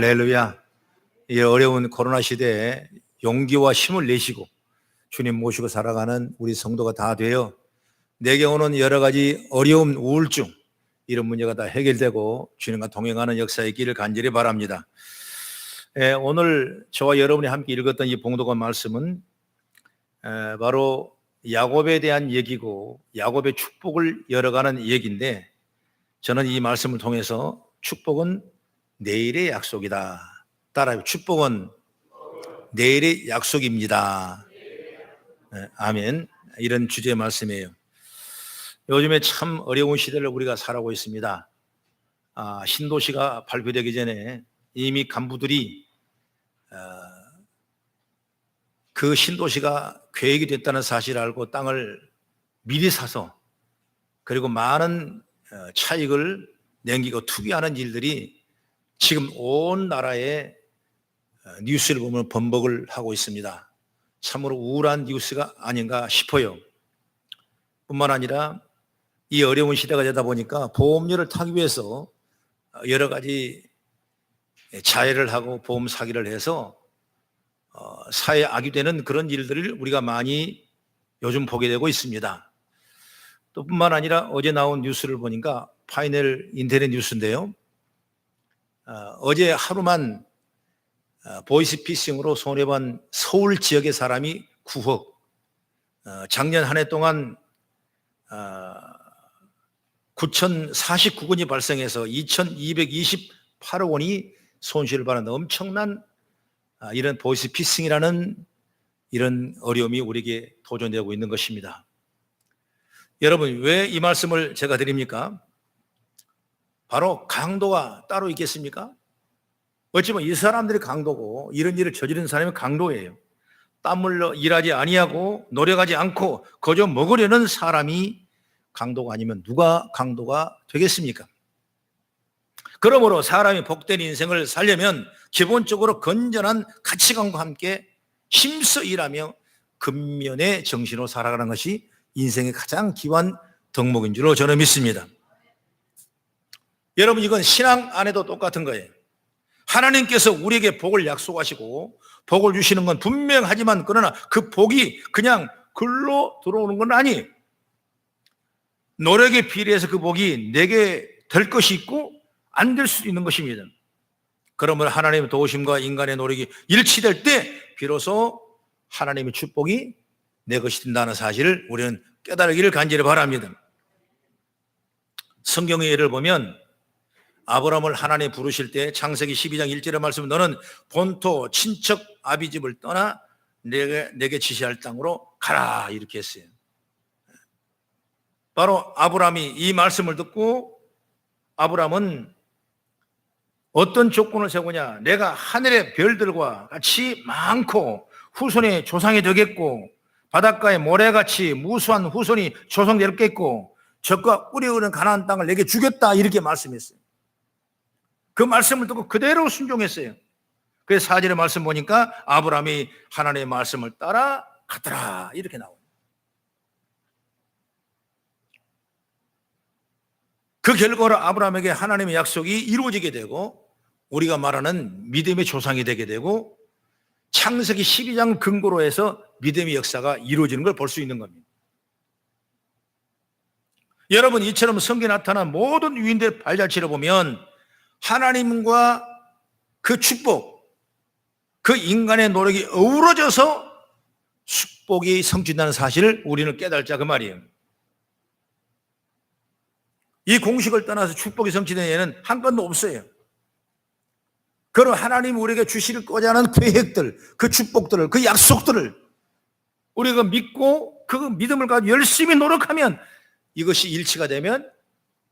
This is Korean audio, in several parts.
할렐루야. 이 어려운 코로나 시대에 용기와 힘을 내시고 주님 모시고 살아가는 우리 성도가 다 되어 내게 오는 여러 가지 어려움, 우울증 이런 문제가 다 해결되고 주님과 동행하는 역사의 길을 간절히 바랍니다. 오늘 저와 여러분이 함께 읽었던 이 봉독한 말씀은 바로 야곱에 대한 얘기고 야곱의 축복을 열어가는 얘기인데, 저는 이 말씀을 통해서 축복은 내일의 약속이다. 따라요. 축복은 내일의 약속입니다. 아멘. 이런 주제의 말씀이에요. 요즘에 참 어려운 시대를 우리가 살아가고 있습니다. 신도시가 발표되기 전에 이미 간부들이 그 신도시가 계획이 됐다는 사실을 알고 땅을 미리 사서 그리고 많은 차익을 남기고 투기하는 일들이 지금 온 나라에 뉴스를 보면 번복을 하고 있습니다. 참으로 우울한 뉴스가 아닌가 싶어요. 뿐만 아니라 이 어려운 시대가 되다 보니까 보험료를 타기 위해서 여러 가지 자해를 하고 보험 사기를 해서 사회에 악이 되는 그런 일들을 우리가 많이 요즘 보게 되고 있습니다. 또 뿐만 아니라 어제 나온 뉴스를 보니까 파이널 인터넷 뉴스인데요. 어제 하루만 보이스피싱으로 손해본 서울 지역의 사람이 9억, 작년 한 해 동안 9,049건이 발생해서 2,228억 원이 손실을 받는 엄청난 이런 보이스피싱이라는 이런 어려움이 우리에게 도전되고 있는 것입니다. 여러분, 왜 이 말씀을 제가 드립니까? 바로 강도가 따로 있겠습니까? 어찌보면 이 사람들이 강도고 이런 일을 저지른 사람이 강도예요. 땀 흘려 일하지 아니하고 노력하지 않고 거저 먹으려는 사람이 강도가 아니면 누가 강도가 되겠습니까? 그러므로 사람이 복된 인생을 살려면 기본적으로 건전한 가치관과 함께 힘써 일하며 근면의 정신으로 살아가는 것이 인생의 가장 귀한 덕목인 줄로 저는 믿습니다. 여러분, 이건 신앙 안에도 똑같은 거예요. 하나님께서 우리에게 복을 약속하시고 복을 주시는 건 분명하지만 그러나 그 복이 그냥 글로 들어오는 건 아니에요. 노력에 비례해서 그 복이 내게 될 것이 있고 안 될 수도 있는 것입니다. 그러면 하나님의 도우심과 인간의 노력이 일치될 때 비로소 하나님의 축복이 내 것이 된다는 사실을 우리는 깨달으기를 간절히 바랍니다. 성경의 예를 보면 아브라함을 하나님 부르실 때 창세기 12장 1절의 말씀은 너는 본토 친척 아비집을 떠나 내게 지시할 땅으로 가라 이렇게 했어요. 바로 아브라함이 이 말씀을 듣고 아브라함은 어떤 조건을 세우냐, 내가 하늘의 별들과 같이 많고 후손이 조상이 되겠고 바닷가의 모래같이 무수한 후손이 조성되겠고 적과 꿀이 흐르는 가나안 땅을 내게 주겠다 이렇게 말씀했어요. 그 말씀을 듣고 그대로 순종했어요. 그래서 4절의 말씀 보니까 아브라함이 하나님의 말씀을 따라 가더라 이렇게 나옵니다. 그 결과로 아브라함에게 하나님의 약속이 이루어지게 되고 우리가 말하는 믿음의 조상이 되게 되고 창세기 12장 근거로 해서 믿음의 역사가 이루어지는 걸 볼 수 있는 겁니다. 여러분, 이처럼 성경에 나타난 모든 위인들의 발자취를 보면 하나님과 그 축복, 그 인간의 노력이 어우러져서 축복이 성취된다는 사실을 우리는 깨달자 그 말이에요. 이 공식을 떠나서 축복이 성취된 예는 한 건도 없어요. 그럼 하나님 우리에게 주시고자 하는 계획들, 그 축복들을, 그 약속들을 우리가 믿고 그 믿음을 가지고 열심히 노력하면 이것이 일치가 되면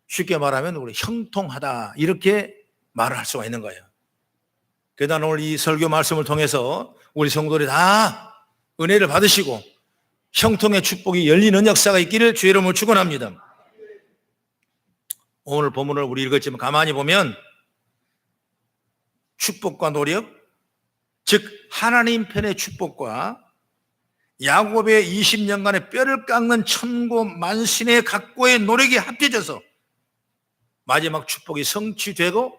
쉽게 말하면 우리 형통하다 이렇게 말을 할 수가 있는 거예요. 그러나 오늘 이 설교 말씀을 통해서 우리 성도들이 다 은혜를 받으시고 형통의 축복이 열리는 역사가 있기를 주의 이름으로 축원합니다. 오늘 본문을 우리 읽었지만 가만히 보면 축복과 노력, 즉 하나님 편의 축복과 야곱의 20년간의 뼈를 깎는 천고만신의 각고의 노력이 합해져서 마지막 축복이 성취되고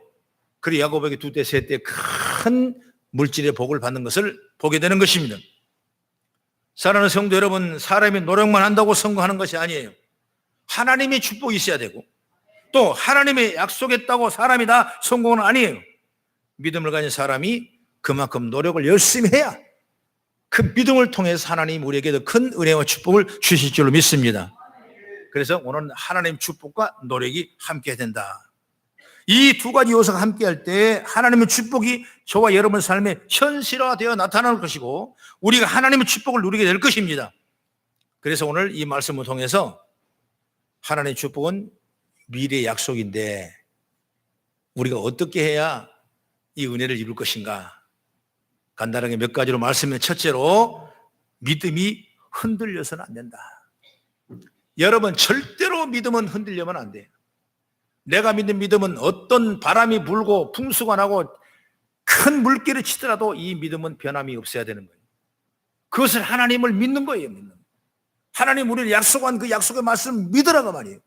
그리고 야곱에게 두 때, 세 때 큰 물질의 복을 받는 것을 보게 되는 것입니다. 사랑하는 성도 여러분, 사람이 노력만 한다고 성공하는 것이 아니에요. 하나님의 축복이 있어야 되고, 또 하나님의 약속했다고 사람이 다 성공은 아니에요. 믿음을 가진 사람이 그만큼 노력을 열심히 해야 그 믿음을 통해서 하나님 우리에게 더 큰 은혜와 축복을 주실 줄로 믿습니다. 그래서 오늘은 하나님의 축복과 노력이 함께 된다. 이 두 가지 요소가 함께 할 때 하나님의 축복이 저와 여러분 삶에 현실화되어 나타날 것이고 우리가 하나님의 축복을 누리게 될 것입니다. 그래서 오늘 이 말씀을 통해서 하나님의 축복은 미래의 약속인데 우리가 어떻게 해야 이 은혜를 이룰 것인가? 간단하게 몇 가지로 말씀해. 첫째로 믿음이 흔들려서는 안 된다. 여러분 절대로 믿음은 흔들려면 안 돼요. 내가 믿는 믿음은 어떤 바람이 불고 풍수가 나고 큰 물결이 치더라도 이 믿음은 변함이 없어야 되는 거예요. 그것을 하나님을 믿는 거예요. 하나님 우리를 약속한 그 약속의 말씀을 믿으라고 말이에요.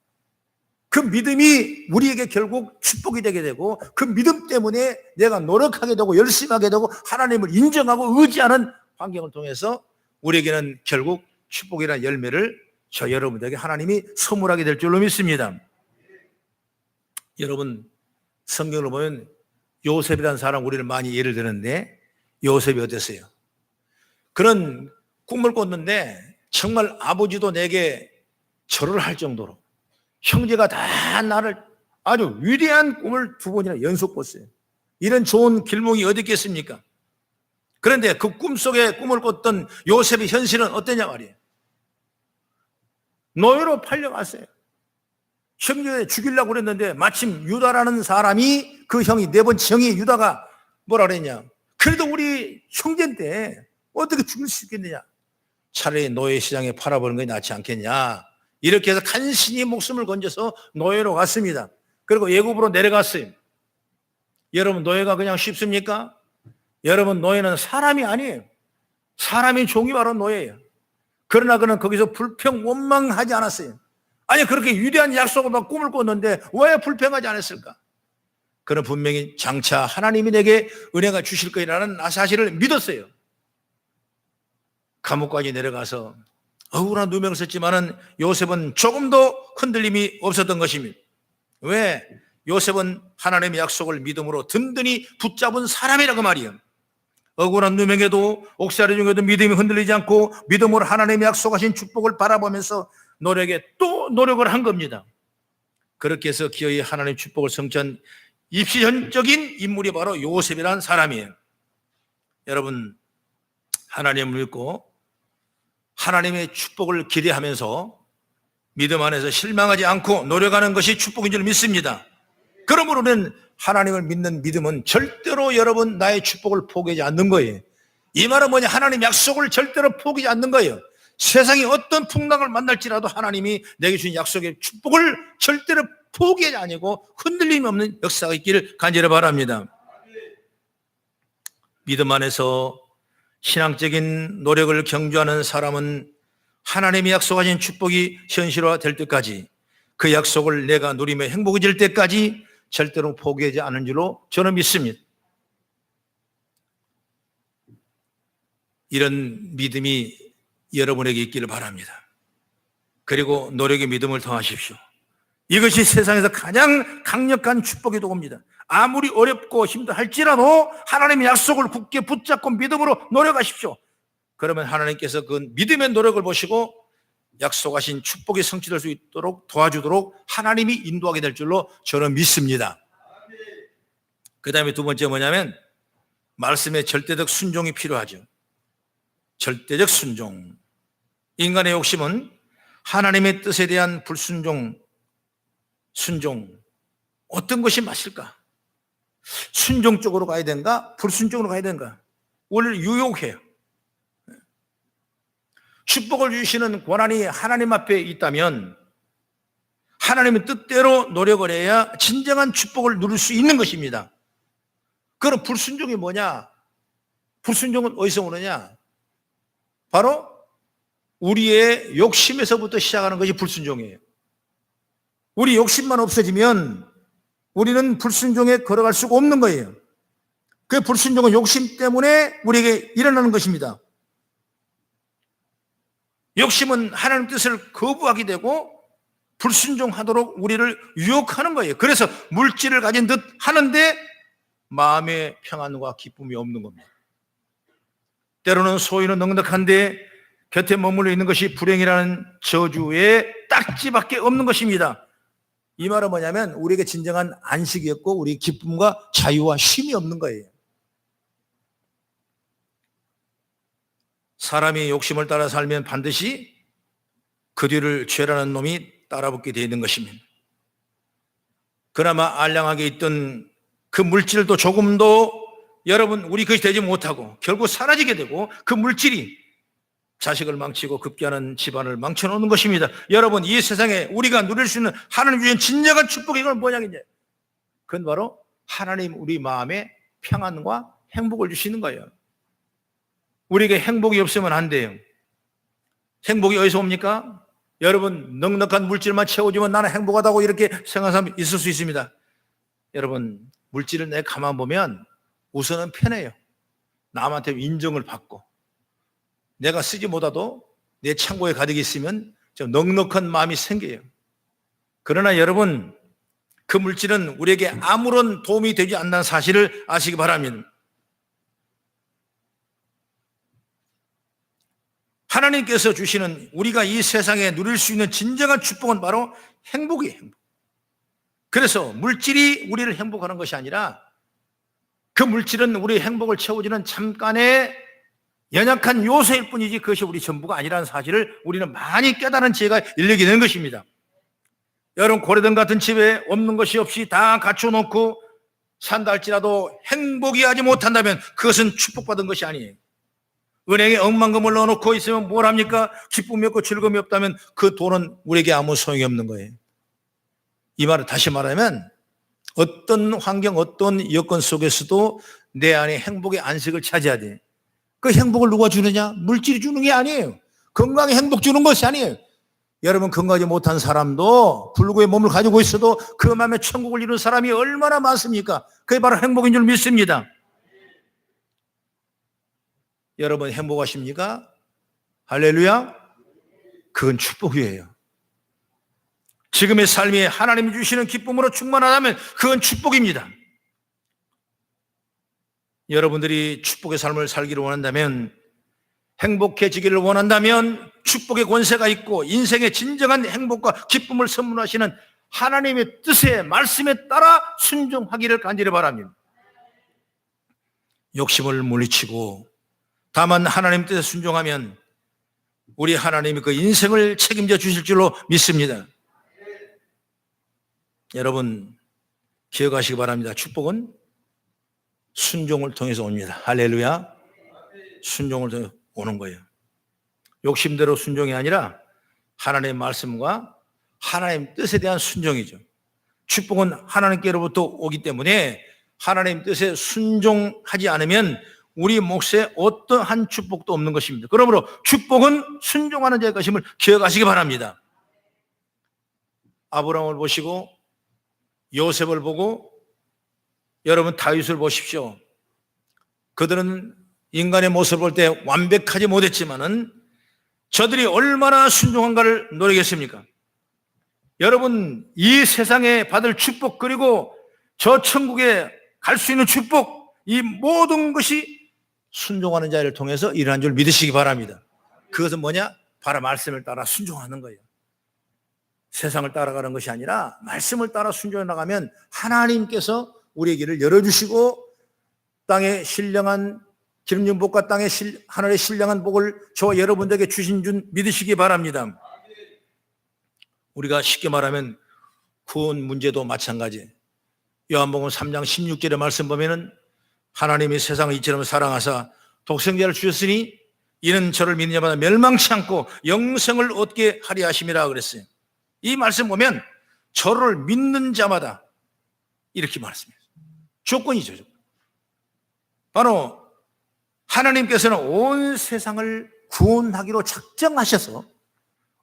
그 믿음이 우리에게 결국 축복이 되게 되고 그 믿음 때문에 내가 노력하게 되고 열심히 하게 되고 하나님을 인정하고 의지하는 환경을 통해서 우리에게는 결국 축복이라는 열매를 저 여러분들에게 하나님이 선물하게 될 줄로 믿습니다. 여러분 성경을 보면 요셉이라는 사람 우리를 많이 예를 드는데 요셉이 어땠어요? 그런 꿈을 꿨는데 정말 아버지도 내게 절을 할 정도로 형제가 다 나를 아주 위대한 꿈을 두 번이나 연속 꿨어요. 이런 좋은 길목이 어디 있겠습니까? 그런데 그 꿈속에 꿈을 꿨던 요셉의 현실은 어떠냐 말이에요. 노예로 팔려갔어요. 형제에 죽이려고 그랬는데 마침 유다라는 사람이 그 형이 네 번째 형이 유다가 뭐라 그랬냐. 그래도 우리 형제인데 어떻게 죽일 수 있겠느냐. 차라리 노예 시장에 팔아버리는 게 낫지 않겠냐. 이렇게 해서 간신히 목숨을 건져서 노예로 갔습니다. 그리고 애굽으로 내려갔어요. 여러분 노예가 그냥 쉽습니까? 여러분 노예는 사람이 아니에요. 사람의 종이 바로 노예예요. 그러나 그는 거기서 불평 원망하지 않았어요. 아니 그렇게 위대한 약속을 막 꿈을 꿨는데 왜 불평하지 않았을까? 그는 분명히 장차 하나님이 내게 은혜가 주실 거라는 사실을 믿었어요. 감옥까지 내려가서 억울한 누명을 썼지만은 요셉은 조금도 흔들림이 없었던 것입니다. 왜? 요셉은 하나님의 약속을 믿음으로 든든히 붙잡은 사람이라고 말이에요. 억울한 누명에도 옥살이 중에도 믿음이 흔들리지 않고 믿음으로 하나님의 약속하신 축복을 바라보면서 노력에 또 노력을 한 겁니다. 그렇게 해서 기어이 하나님의 축복을 성취한 입시전적인 인물이 바로 요셉이라는 사람이에요. 여러분 하나님을 믿고 하나님의 축복을 기대하면서 믿음 안에서 실망하지 않고 노력하는 것이 축복인 줄 믿습니다. 그러므로 우리는 하나님을 믿는 믿음은 절대로 여러분 나의 축복을 포기하지 않는 거예요. 이 말은 뭐냐? 하나님 약속을 절대로 포기하지 않는 거예요. 세상에 어떤 풍랑을 만날지라도 하나님이 내게 주신 약속의 축복을 절대로 포기하지 아니고 흔들림이 없는 역사가 있기를 간절히 바랍니다. 믿음 안에서 신앙적인 노력을 경주하는 사람은 하나님이 약속하신 축복이 현실화될 때까지 그 약속을 내가 누리며 행복해질 때까지 절대로 포기하지 않은 줄로 저는 믿습니다. 이런 믿음이 여러분에게 있기를 바랍니다. 그리고 노력의 믿음을 더하십시오. 이것이 세상에서 가장 강력한 축복의 도구입니다. 아무리 어렵고 힘들할지라도 하나님의 약속을 굳게 붙잡고 믿음으로 노력하십시오. 그러면 하나님께서 그 믿음의 노력을 보시고 약속하신 축복이 성취될 수 있도록 도와주도록 하나님이 인도하게 될 줄로 저는 믿습니다. 그 다음에 두 번째 뭐냐면 말씀의 절대적 순종이 필요하죠. 절대적 순종. 인간의 욕심은 하나님의 뜻에 대한 불순종, 순종, 어떤 것이 맞을까? 순종 쪽으로 가야 되는가? 불순종으로 가야 되는가? 우리를 유혹해요. 축복을 주시는 권한이 하나님 앞에 있다면 하나님의 뜻대로 노력을 해야 진정한 축복을 누릴 수 있는 것입니다. 그럼 불순종이 뭐냐? 불순종은 어디서 오느냐? 바로 우리의 욕심에서부터 시작하는 것이 불순종이에요. 우리 욕심만 없어지면 우리는 불순종에 걸어갈 수가 없는 거예요. 그 불순종은 욕심 때문에 우리에게 일어나는 것입니다. 욕심은 하나님 뜻을 거부하게 되고 불순종하도록 우리를 유혹하는 거예요. 그래서 물질을 가진 듯 하는데 마음의 평안과 기쁨이 없는 겁니다. 때로는 소유는 넉넉한데 곁에 머물러 있는 것이 불행이라는 저주의 딱지밖에 없는 것입니다. 이 말은 뭐냐면 우리에게 진정한 안식이 없고 우리 기쁨과 자유와 쉼이 없는 거예요. 사람이 욕심을 따라 살면 반드시 그 뒤를 죄라는 놈이 따라붙게 되어 있는 것입니다. 그나마 알량하게 있던 그 물질도 조금도 여러분 우리 것이 되지 못하고 결국 사라지게 되고 그 물질이 자식을 망치고 급기야는 집안을 망쳐놓는 것입니다. 여러분 이 세상에 우리가 누릴 수 있는 하나님 주신 진정한 축복이 이건 뭐냐겠냐? 그건 바로 하나님 우리 마음에 평안과 행복을 주시는 거예요. 우리에게 행복이 없으면 안 돼요. 행복이 어디서 옵니까? 여러분 넉넉한 물질만 채워주면 나는 행복하다고 이렇게 생각하는 사람이 있을 수 있습니다. 여러분 물질을 내가 가만 보면 우선은 편해요. 남한테 인정을 받고 내가 쓰지 못하도 내 창고에 가득 있으면 좀 넉넉한 마음이 생겨요. 그러나 여러분 그 물질은 우리에게 아무런 도움이 되지 않는 사실을 아시기 바랍니다. 하나님께서 주시는 우리가 이 세상에 누릴 수 있는 진정한 축복은 바로 행복이에요. 행복. 그래서 물질이 우리를 행복하는 것이 아니라 그 물질은 우리의 행복을 채워주는 잠깐의 연약한 요소일 뿐이지 그것이 우리 전부가 아니라는 사실을 우리는 많이 깨달은 지혜가 일리게 되는 것입니다. 여러분 고래등 같은 집에 없는 것이 없이 다 갖춰놓고 산다 할지라도 행복이 하지 못한다면 그것은 축복받은 것이 아니에요. 은행에 억만금을 넣어놓고 있으면 뭘 합니까? 기쁨이 없고 즐거움이 없다면 그 돈은 우리에게 아무 소용이 없는 거예요. 이 말을 다시 말하면 어떤 환경, 어떤 여건 속에서도 내 안에 행복의 안식을 차지해야 돼. 그 행복을 누가 주느냐? 물질이 주는 게 아니에요. 건강에 행복 주는 것이 아니에요. 여러분 건강하지 못한 사람도 불구의 몸을 가지고 있어도 그 마음에 천국을 이룬 사람이 얼마나 많습니까? 그게 바로 행복인 줄 믿습니다. 여러분 행복하십니까? 할렐루야. 그건 축복이에요. 지금의 삶이 하나님이 주시는 기쁨으로 충만하다면 그건 축복입니다. 여러분들이 축복의 삶을 살기를 원한다면, 행복해지기를 원한다면 축복의 권세가 있고 인생의 진정한 행복과 기쁨을 선물하시는 하나님의 뜻에 말씀에 따라 순종하기를 간절히 바랍니다. 욕심을 물리치고 다만 하나님 뜻에 순종하면 우리 하나님이 그 인생을 책임져 주실 줄로 믿습니다. 여러분 기억하시기 바랍니다. 축복은 순종을 통해서 옵니다. 할렐루야. 순종을 통해서 오는 거예요. 욕심대로 순종이 아니라 하나님의 말씀과 하나님 뜻에 대한 순종이죠. 축복은 하나님께로부터 오기 때문에 하나님 뜻에 순종하지 않으면 우리 몫에 어떠한 축복도 없는 것입니다. 그러므로 축복은 순종하는 자의 것임을 기억하시기 바랍니다. 아브라함을 보시고 요셉을 보고 여러분 다윗을 보십시오. 그들은 인간의 모습을 볼 때 완벽하지 못했지만은 저들이 얼마나 순종한가를 노리겠습니까? 여러분 이 세상에 받을 축복 그리고 저 천국에 갈 수 있는 축복, 이 모든 것이 순종하는 자를 통해서 일어난 줄 믿으시기 바랍니다. 그것은 뭐냐? 바로 말씀을 따라 순종하는 거예요. 세상을 따라가는 것이 아니라 말씀을 따라 순종해 나가면 하나님께서 우리의 길을 열어주시고 땅에 신령한 기름진 복과 땅에 하늘의 신령한 복을 저와 여러분들에게 주신 줄 믿으시기 바랍니다. 우리가 쉽게 말하면 구원 문제도 마찬가지. 요한복음 3장 16절의 말씀 보면은 하나님이 세상을 이처럼 사랑하사 독생자를 주셨으니 이는 저를 믿는 자마다 멸망치 않고 영생을 얻게 하리 하심이라 그랬어요. 이 말씀 보면 저를 믿는 자마다 이렇게 말씀해요. 조건이죠. 바로 하나님께서는 온 세상을 구원하기로 작정하셔서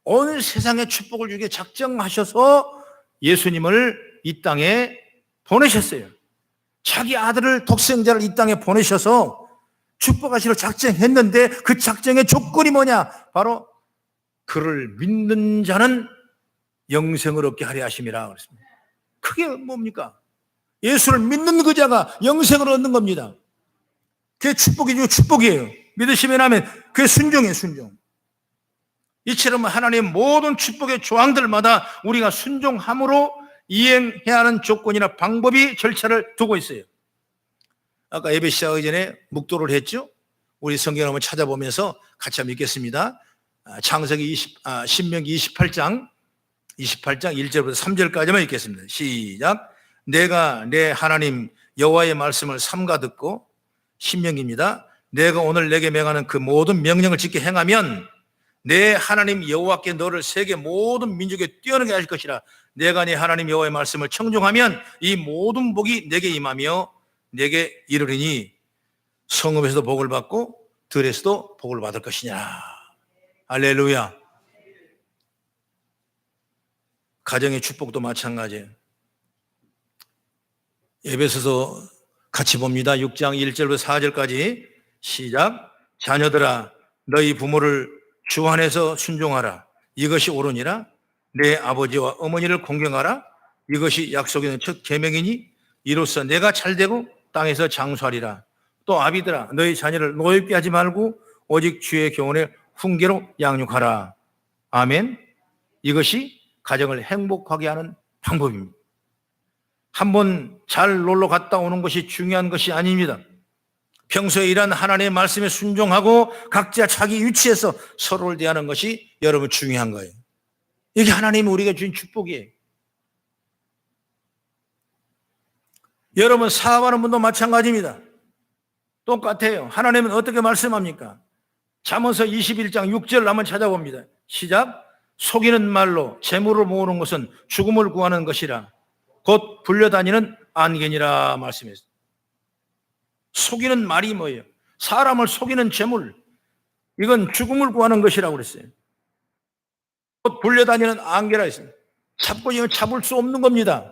온 세상에 축복을 주게 작정하셔서 예수님을 이 땅에 보내셨어요. 자기 아들을 독생자를 이 땅에 보내셔서 축복하시러 작정했는데 그 작정의 조건이 뭐냐? 바로 그를 믿는 자는 영생을 얻게 하려 하심이라 그랬습니다. 그게 뭡니까? 예수를 믿는 그 자가 영생을 얻는 겁니다. 그게 축복이죠. 축복이에요. 믿으시면 하면 그게 순종이에요. 순종. 이처럼 하나님의 모든 축복의 조항들마다 우리가 순종함으로 이행해야 하는 조건이나 방법이 절차를 두고 있어요. 아까 예배 시작하기 전에 묵도를 했죠. 우리 성경을 한번 찾아보면서 같이 한번 읽겠습니다. 신명기 28장 1절부터 3절까지만 읽겠습니다. 시작. 내가 내 하나님 여호와의 말씀을 삼가 듣고, 신명기입니다. 내가 오늘 내게 명하는 그 모든 명령을 지켜 행하면 내 하나님 여호와께 너를 세계 모든 민족에 뛰어나게 하실 것이라. 내가 네 하나님 여호와의 말씀을 청종하면 이 모든 복이 내게 임하며 내게 이르리니 성읍에서도 복을 받고 들에서도 복을 받을 것이냐. 할렐루야. 가정의 축복도 마찬가지예요. 예배에서 같이 봅니다. 6장 1절부터 4절까지 시작. 자녀들아 너희 부모를 주 안에서 순종하라. 이것이 옳으니라. 내 아버지와 어머니를 공경하라. 이것이 약속이 있는 첫 계명이니 이로써 내가 잘되고 땅에서 장수하리라. 또 아비들아 너희 자녀를 노엽게 하지 말고 오직 주의 교훈에 훈계로 양육하라. 아멘. 이것이 가정을 행복하게 하는 방법입니다. 한번 잘 놀러 갔다 오는 것이 중요한 것이 아닙니다. 평소에 이런 하나님의 말씀에 순종하고 각자 자기 위치에서 서로를 대하는 것이 여러분 중요한 거예요. 이게 하나님이 우리가 주신 축복이에요. 여러분 사업하는 분도 마찬가지입니다. 똑같아요. 하나님은 어떻게 말씀합니까? 잠언서 21장 6절 한번 찾아봅니다. 시작. 속이는 말로 재물을 모으는 것은 죽음을 구하는 것이라 곧 불려다니는 안개니라 말씀했어요. 속이는 말이 뭐예요? 사람을 속이는 재물, 이건 죽음을 구하는 것이라고 그랬어요. 곧 불려다니는 안개라 했습니다. 잡고 이건 잡을 수 없는 겁니다.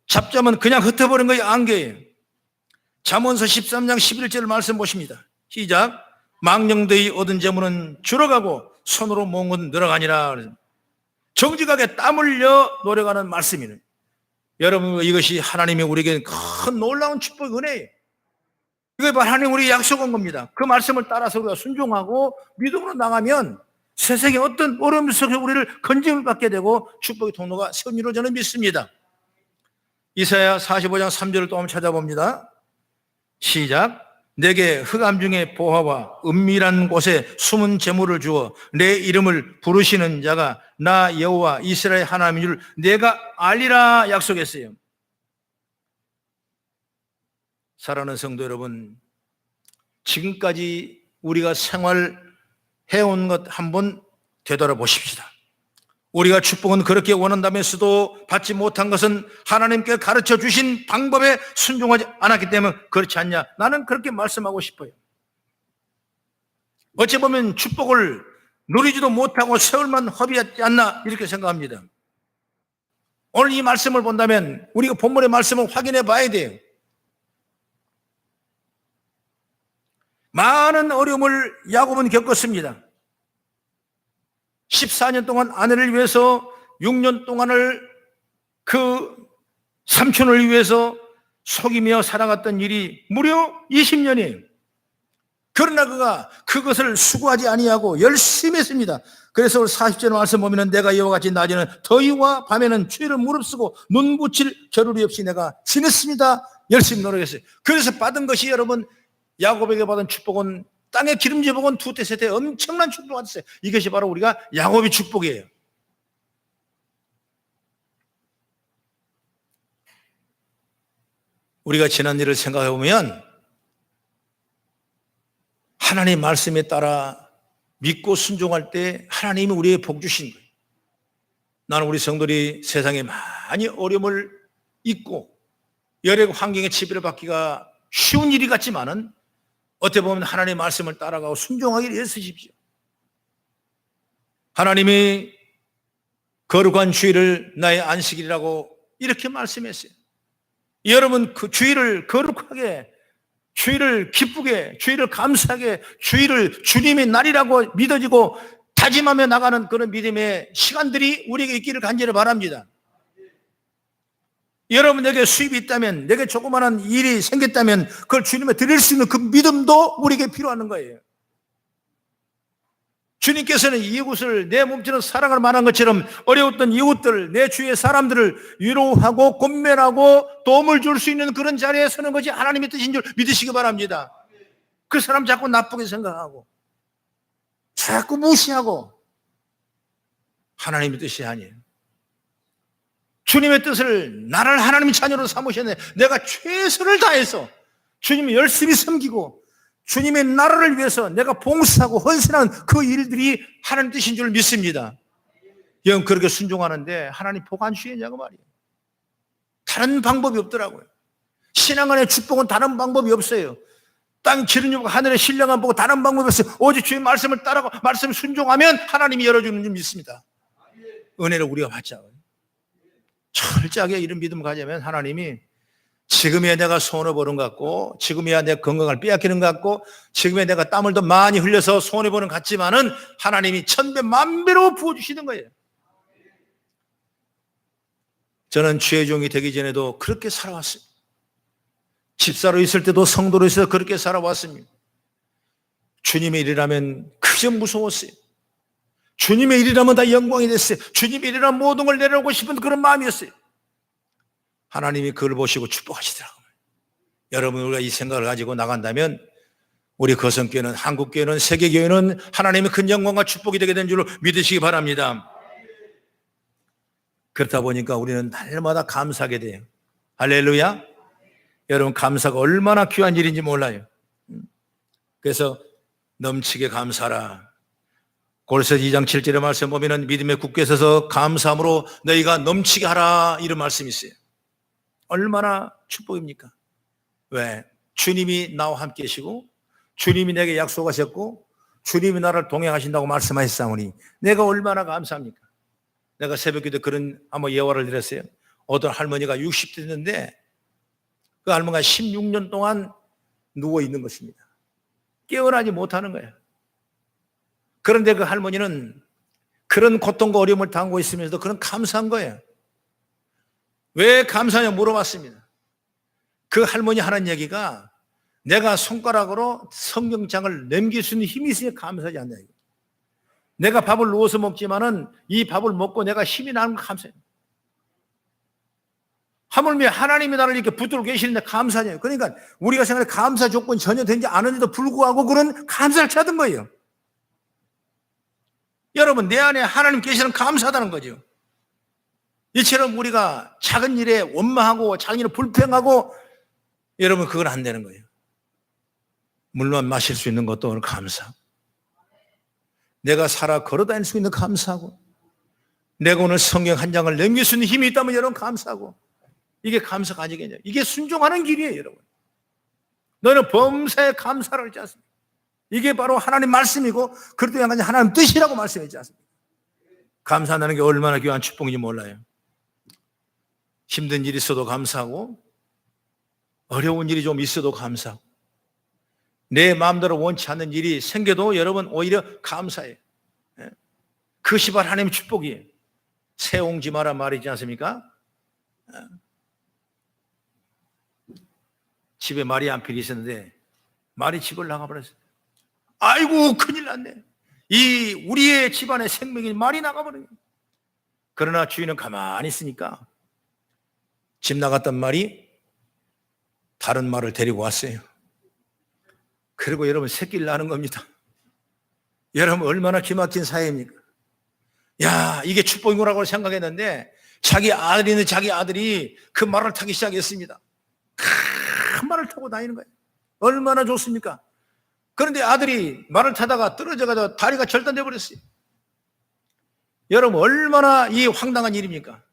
잡자면 그냥 흩어버린 거예요. 안개예요. 잠언서 13장 11절 말씀 보십니다. 시작. 망령되이 얻은 재물은 줄어가고 손으로 모은 건 늘어가니라. 정직하게 땀 흘려 노력하는 말씀이네요. 여러분 이것이 하나님이 우리에게 큰 놀라운 축복 은혜예요. 이게 바로 하나님 우리에게 약속한 겁니다. 그 말씀을 따라서 우리가 순종하고 믿음으로 나가면 세상에 어떤 어려움 속에 우리를 건짐을 받게 되고 축복의 통로가 선유로 저는 믿습니다. 이사야 45장 3절을 또 한번 찾아봅니다. 시작. 내게 흑암 중에 보화와 은밀한 곳에 숨은 재물을 주어 내 이름을 부르시는 자가 나 여호와 이스라엘 하나님인 줄 내가 알리라 약속했어요. 사랑하는 성도 여러분, 지금까지 우리가 생활해온 것 한번 되돌아보십시다. 우리가 축복은 그렇게 원한다면서도 받지 못한 것은 하나님께 가르쳐 주신 방법에 순종하지 않았기 때문에 그렇지 않냐? 나는 그렇게 말씀하고 싶어요. 어찌 보면 축복을 누리지도 못하고 세월만 허비했지 않나 이렇게 생각합니다. 오늘 이 말씀을 본다면 우리가 본문의 말씀을 확인해 봐야 돼요. 많은 어려움을 야곱은 겪었습니다. 14년 동안 아내를 위해서 6년 동안을 그 삼촌을 위해서 속이며 살아갔던 일이 무려 20년이에요. 그러나 그가 그것을 수고하지 아니하고 열심히 했습니다. 그래서 40절 말씀 보면 내가 이와 같이 낮에는 더위와 밤에는 추위를 무릅쓰고 눈 붙일 겨를이 없이 내가 지냈습니다. 열심히 노력했어요. 그래서 받은 것이 여러분 야곱에게 받은 축복은 땅에 기름진 복은 두때 세때 엄청난 축복을 받았어요. 이것이 바로 우리가 야곱의 축복이에요. 우리가 지난 일을 생각해 보면 하나님의 말씀에 따라 믿고 순종할 때 하나님이 우리에게 복 주신 거예요. 나는 우리 성도들이 세상에 많이 어려움을 잊고 여러 환경에 지배를 받기가 쉬운 일이 같지만은 어떻게 보면 하나님의 말씀을 따라가고 순종하기를 애쓰십시오. 하나님이 거룩한 주일을 나의 안식일이라고 이렇게 말씀했어요. 여러분 그 주일을 거룩하게, 주일을 기쁘게, 주일을 감사하게, 주일을 주님의 날이라고 믿어지고 다짐하며 나가는 그런 믿음의 시간들이 우리에게 있기를 간절히 바랍니다. 여러분에게 수입이 있다면, 내게 조그마한 일이 생겼다면 그걸 주님에 드릴 수 있는 그 믿음도 우리에게 필요한 거예요. 주님께서는 이웃을 내 몸처럼 사랑을 말한 것처럼 어려웠던 이웃들, 내 주위의 사람들을 위로하고 권면하고 도움을 줄 수 있는 그런 자리에 서는 것이 하나님의 뜻인 줄 믿으시기 바랍니다. 그 사람 자꾸 나쁘게 생각하고 자꾸 무시하고 하나님의 뜻이 아니에요. 주님의 뜻을, 나를 하나님의 자녀로 삼으셨네. 내가 최선을 다해서 주님을 열심히 섬기고 주님의 나라를 위해서 내가 봉사하고 헌신한 그 일들이 하나님 뜻인 줄 믿습니다. 여러분 그렇게 순종하는데 하나님 복 안 주겠냐고 말이에요. 다른 방법이 없더라고요. 신앙 안의 축복은 다른 방법이 없어요. 땅 지른 육 하늘의 신령함 보고 다른 방법이 없어요. 오직 주의 말씀을 따라고 말씀을 순종하면 하나님이 열어주는 줄 믿습니다. 은혜를 우리가 받자고요. 철저하게 이런 믿음을 가지면 하나님이 지금이야 내가 손해보는 것 같고, 지금이야 내 건강을 빼앗기는 것 같고, 지금이야 내가 땀을 더 많이 흘려서 손해보는 것 같지만은 하나님이 천배 만배로 부어주시는 거예요. 저는 주의 종이 되기 전에도 그렇게 살아왔습니다. 집사로 있을 때도 성도로 있어서 그렇게 살아왔습니다. 주님의 일이라면 그저 무서웠어요. 주님의 일이라면 다 영광이 됐어요. 주님의 일이라면 모든 걸 내려오고 싶은 그런 마음이었어요. 하나님이 그걸 보시고 축복하시더라고요. 여러분 우리가 이 생각을 가지고 나간다면 우리 거성교회는, 한국교회는, 세계교회는 하나님의 큰 영광과 축복이 되게 된 줄로 믿으시기 바랍니다. 그렇다 보니까 우리는 날마다 감사하게 돼요. 할렐루야. 여러분 감사가 얼마나 귀한 일인지 몰라요. 그래서 넘치게 감사하라. 골로새 2장 7절의 말씀 보면은 믿음에 굳게 서서 감사함으로 너희가 넘치게 하라, 이런 말씀이 있어요. 얼마나 축복입니까? 왜? 주님이 나와 함께 계시고 주님이 내게 약속하셨고 주님이 나를 동행하신다고 말씀하셨사오니 내가 얼마나 감사합니까? 내가 새벽기도 그런 한번 예화를 드렸어요. 어떤 할머니가 60대 됐는데 그 할머니가 16년 동안 누워 있는 것입니다. 깨어나지 못하는 거예요. 그런데 그 할머니는 그런 고통과 어려움을 당하고 있으면서도 그런 감사한 거예요. 왜 감사하냐 물어봤습니다. 그 할머니 하는 얘기가 내가 손가락으로 성경장을 넘길 수 있는 힘이 있으니 감사하지 않냐. 내가 밥을 누워서 먹지만은 이 밥을 먹고 내가 힘이 나는 거 감사해요. 하물며 하나님이 나를 이렇게 붙들고 계시는데 감사하냐. 그러니까 우리가 생각해 감사 조건이 전혀 되지 않은데도 불구하고 그런 감사를 찾은 거예요. 여러분 내 안에 하나님 계시는 감사하다는 거죠. 이처럼 우리가 작은 일에 원망하고 작은 일에 불평하고 여러분 그건 안 되는 거예요. 물만 마실 수 있는 것도 오늘 감사. 내가 살아 걸어다닐 수 있는 감사하고 내가 오늘 성경 한 장을 넘길 수 있는 힘이 있다면 여러분 감사하고 이게 감사가 아니겠냐. 이게 순종하는 길이에요 여러분. 너는 범사에 감사를 하지 않습니까? 이게 바로 하나님 말씀이고 그렇게 향한 하나님 뜻이라고 말씀했지 않습니까? 감사한다는 게 얼마나 귀한 축복인지 몰라요. 힘든 일이 있어도 감사하고 어려운 일이 좀 있어도 감사하고 내 마음대로 원치 않는 일이 생겨도 여러분 오히려 감사해요. 그것이 바로 하나님의 축복이에요. 새옹지 마라 말이지 않습니까? 집에 말이 한 필이 있었는데 말이 집을 나가버렸어요. 아이고 큰일 났네. 이 우리의 집안의 생명이 말이 나가버려요. 그러나 주인은 가만히 있으니까 집 나갔던 말이 다른 말을 데리고 왔어요. 그리고 여러분 새끼를 낳는 겁니다. 여러분 얼마나 기막힌 사회입니까? 야 이게 축복인 거라고 생각했는데 자기 아들이 있는 자기 아들이 그 말을 타기 시작했습니다. 큰 말을 타고 다니는 거예요. 얼마나 좋습니까? 그런데 아들이 말을 타다가 떨어져가지고 다리가 절단돼 버렸어요. 여러분 얼마나 이 황당한 일입니까?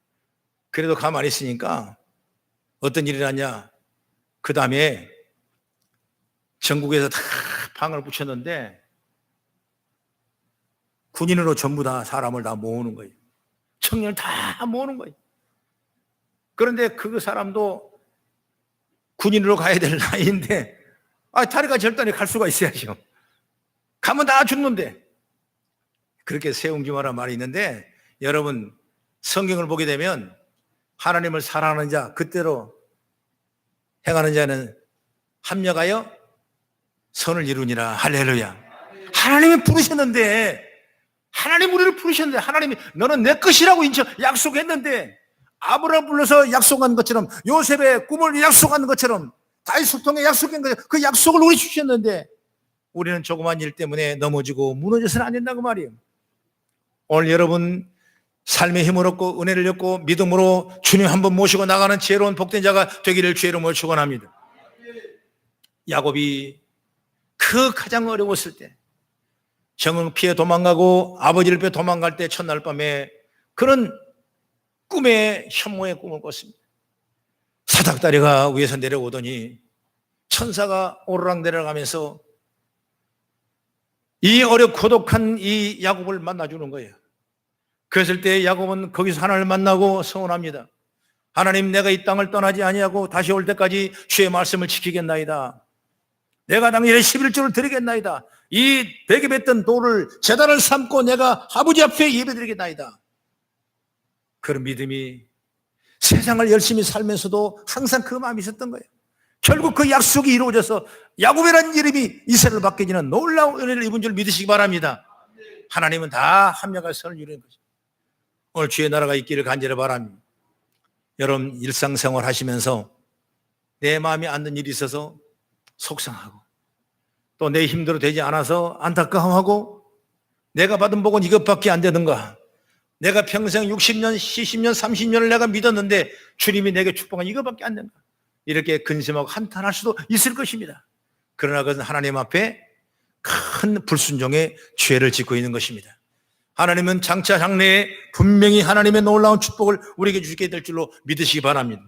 그래도 가만히 있으니까 어떤 일이 났냐? 그 다음에 전국에서 다 방을 붙였는데 군인으로 전부 다 사람을 다 모으는 거예요. 청년을 다 모으는 거예요. 그런데 그 사람도 군인으로 가야 될 나이인데 다리가 절단해 갈 수가 있어야죠. 가면 다 죽는데. 그렇게 세웅지 마라 말이 있는데, 여러분 성경을 보게 되면 하나님을 사랑하는 자, 그때로 행하는 자는 합력하여 선을 이루니라. 할렐루야. 하나님이 부르셨는데, 하나님 우리를 부르셨는데, 하나님이 너는 내 것이라고 약속했는데, 아브라함 불러서 약속한 것처럼, 요셉의 꿈을 약속한 것처럼, 다윗을 통해 약속한 것처럼 그 약속을 우리 주셨는데, 우리는 조그만 일 때문에 넘어지고 무너져서는 안 된다고 말이에요. 오늘 여러분 삶의 힘을 얻고 은혜를 얻고 믿음으로 주님 한번 모시고 나가는 지혜로운 복된 자가 되기를 주의 이름으로 축원합니다. 야곱이 그 가장 어려웠을 때, 정을 피해 도망가고 아버지를 피해 도망갈 때 첫날 밤에 그런 꿈에 현모의 꿈을 꿨습니다. 사닥다리가 위에서 내려오더니 천사가 오르락 내려가면서 이 고독한 이 야곱을 만나주는 거예요. 그랬을 때 야곱은 거기서 하나님을 만나고 서원합니다. 하나님, 내가 이 땅을 떠나지 아니하고 다시 올 때까지 주의 말씀을 지키겠나이다. 내가 당일에 11조를 드리겠나이다. 이 베개 뱉던 돌을 제단을 삼고 내가 아버지 앞에 예배드리겠나이다. 그런 믿음이 세상을 열심히 살면서도 항상 그 마음이 있었던 거예요. 결국 그 약속이 이루어져서 야곱이라는 이름이 이스라엘로 바뀌어지는 놀라운 은혜를 입은 줄 믿으시기 바랍니다. 하나님은 다 합력할 선을 이루는 거죠. 오늘 주의 나라가 있기를 간절히 바랍니다. 여러분 일상생활 하시면서 내 마음에 안 드는 일이 있어서 속상하고, 또 내 힘대로 되지 않아서 안타까워하고, 내가 받은 복은 이것밖에 안 되는가, 내가 평생 60년, 70년, 30년을 내가 믿었는데 주님이 내게 축복한 이것밖에 안 되는가, 이렇게 근심하고 한탄할 수도 있을 것입니다. 그러나 그것은 하나님 앞에 큰 불순종의 죄를 짓고 있는 것입니다. 하나님은 장차 장래에 분명히 하나님의 놀라운 축복을 우리에게 주게 될 줄로 믿으시기 바랍니다.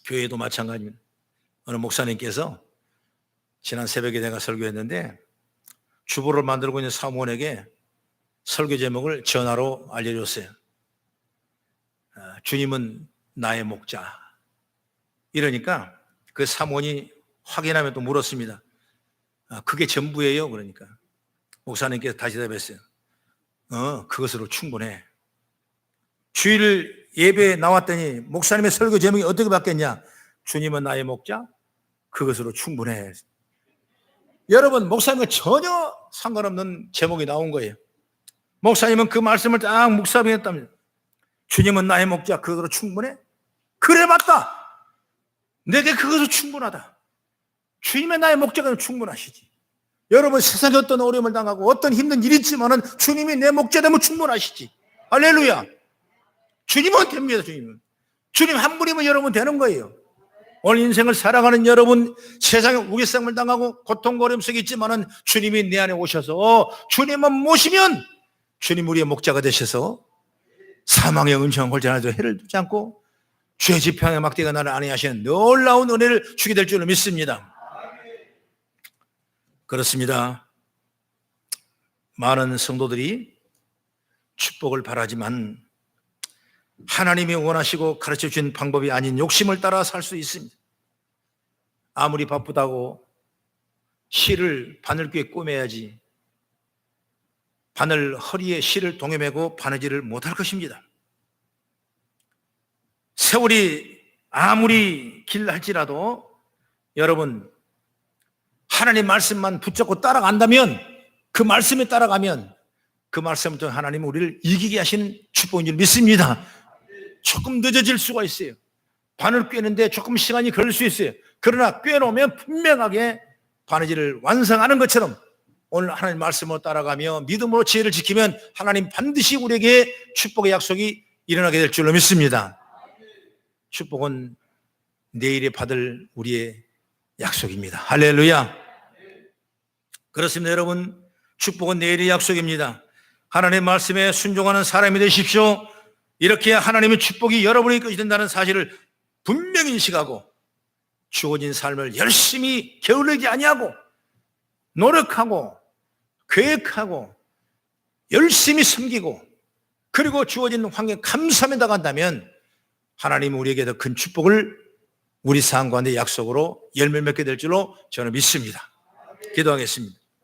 교회도 마찬가지입니다. 어느 목사님께서 지난 새벽에 내가 설교했는데, 주보를 만들고 있는 사무원에게 설교 제목을 전화로 알려줬어요. 주님은 나의 목자. 이러니까 그 사무원이 확인하면 또 물었습니다. 그게 전부예요? 그러니까 목사님께서 다시 대답했어요. 그것으로 충분해. 주일 예배에 나왔더니 목사님의 설교 제목이 어떻게 바뀌었냐? 주님은 나의 목자, 그것으로 충분해. 여러분, 목사님과 전혀 상관없는 제목이 나온 거예요. 목사님은 그 말씀을 딱 묵상했답니다. 주님은 나의 목자, 그것으로 충분해? 그래, 맞다. 내게 그것으로 충분하다. 주님의 나의 목자가 충분하시지. 여러분, 세상에 어떤 어려움을 당하고 어떤 힘든 일이 있지만은 주님이 내 목자 되면 충분하시지. 할렐루야. 주님은 됩니다. 주님 한 분이면 여러분 되는 거예요. 오늘 인생을 살아가는 여러분, 세상에 우기성을 당하고 고통과 어려움 속에 있지만은 주님이 내 안에 오셔서 주님만 모시면 주님 우리의 목자가 되셔서 사망의 음침한 골짜기에도 해를 두지 않고 주의 지평의 막대가 나를 안위하시는 놀라운 은혜를 주게 될 줄로 믿습니다. 그렇습니다. 많은 성도들이 축복을 바라지만 하나님이 원하시고 가르쳐 주신 방법이 아닌 욕심을 따라 살 수 있습니다. 아무리 바쁘다고 실을 바늘귀에 꿰매야지 바늘 허리에 실을 동여매고 바느질을 못할 것입니다. 세월이 아무리 길할지라도 여러분, 하나님 말씀만 붙잡고 따라간다면, 그 말씀에 따라가면 그 말씀을 통해 하나님은 우리를 이기게 하시는 축복인 줄 믿습니다. 조금 늦어질 수가 있어요. 바늘 꿰는데 조금 시간이 걸릴 수 있어요. 그러나 꿰놓으면 분명하게 바느질을 완성하는 것처럼 오늘 하나님 말씀으로 따라가며 믿음으로 지혜를 지키면 하나님 반드시 우리에게 축복의 약속이 일어나게 될 줄로 믿습니다. 축복은 내일에 받을 우리의 약속입니다. 할렐루야. 그렇습니다. 여러분, 축복은 내일의 약속입니다. 하나님의 말씀에 순종하는 사람이 되십시오. 이렇게 하나님의 축복이 여러분의 것이 된다는 사실을 분명히 인식하고 주어진 삶을 열심히 게을르지 아니하고 노력하고 계획하고 열심히 섬기고 그리고 주어진 환경에 감사하며 나간다면 하나님은 우리에게 더 큰 축복을 우리 삶 가운데 약속으로 열매 맺게 될 줄로 저는 믿습니다. 기도하겠습니다.